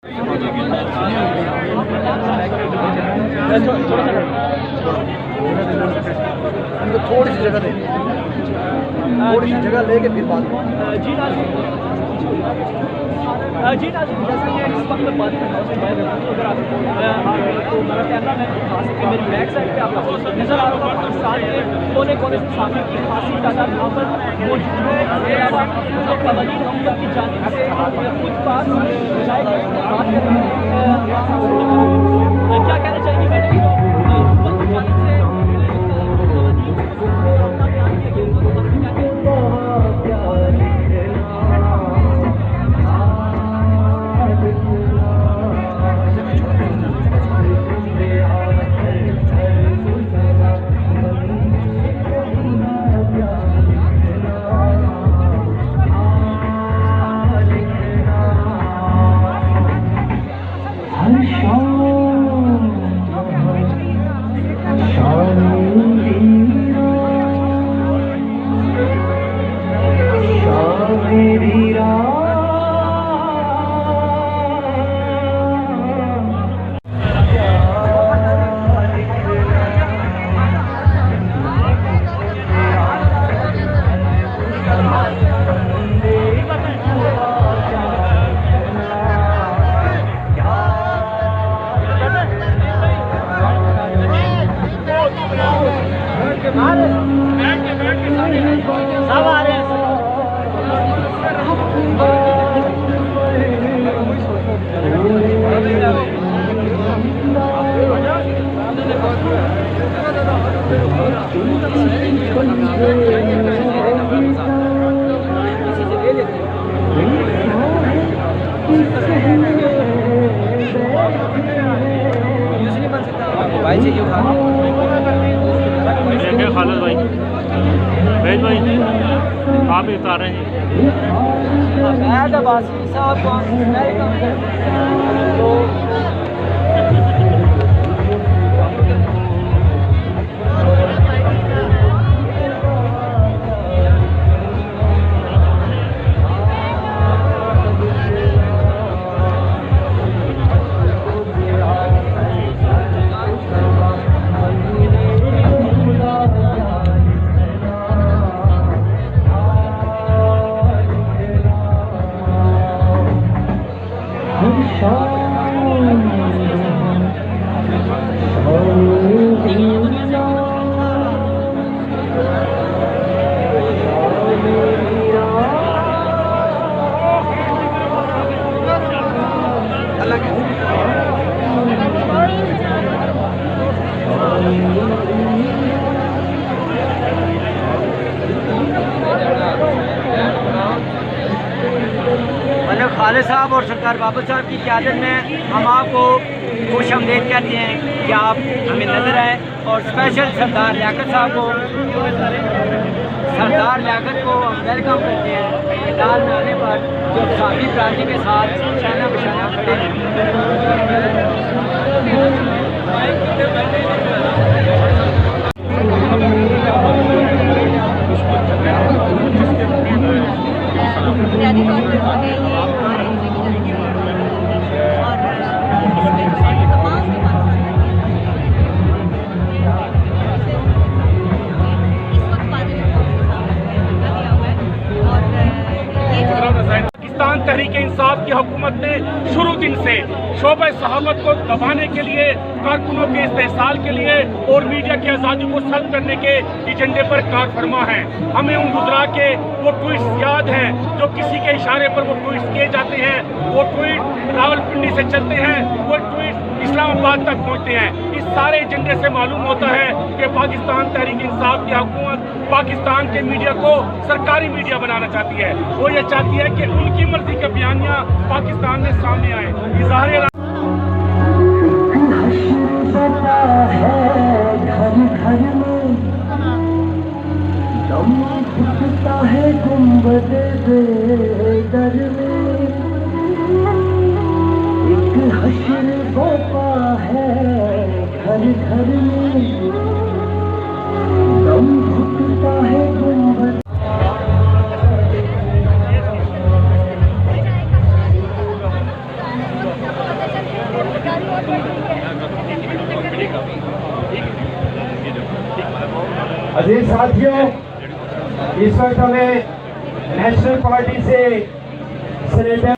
थोड़ी सी जगह देंगे, थोड़ी सी जगह लेके फिर बात जी नाज़रीन, जैसा कि इस वक्त बात कर रहा हूँ अगर आपको तो मेरा कैमरा मैन खास कि मेरी बैक साइड पे आपको नज़र आ रहा होगा पाकिस्तान के कोने कोने से सामने की खासी तादाद यहाँ पर मौजूद है। कवानीन हुकूमत की जानिब से कुछ बात क्या कहना चाहेंगे मैडम? भाई से क्यों खाना खालिद भाई भेज भाई आप ही उतार रहे हैं मैं बासी साहब तो खालिद साहब और सरकार बाबर साहब की क़यादत में हम आपको खुशामदीद कहते हैं कि आप हमें नजर आए और स्पेशल सरदार लियाकत साहब को हम वेलकम करते हैं मैदान में आने पर जो साथी प्रार्थी के साथ शाना बशाना खड़े हैं। तहरीक इंसाफ की हुकूमत ने शुरू दिन से शोबे सहाफत को दबाने के लिए, कारकुनों के इस्तेहसाल के लिए और मीडिया की आज़ादी को सल्ब करने के एजेंडे पर कार फरमा है। हमें उन गुजरा के वो ट्वीट्स याद हैं जो किसी के इशारे पर वो ट्वीट्स किए जाते हैं। वो ट्वीट रावलपिंडी से चलते हैं, वो ट्वीट इस्लामाबाद तक पहुँचते हैं। इस सारे एजेंडे से मालूम होता है कि पाकिस्तान तहरीक इंसाफ की हुकूमत पाकिस्तान के मीडिया को सरकारी मीडिया बनाना चाहती है। वो ये चाहती है कि उनकी मर्जी के बयानियाँ पाकिस्तान में सामने आए। इज़हार है गुंबद दर में एक हश्र बपा है घर घर में दम घुटता है गुंबद। अजीज साथियों, इस वक्त हमें नेशनल पार्टी से सेनेटर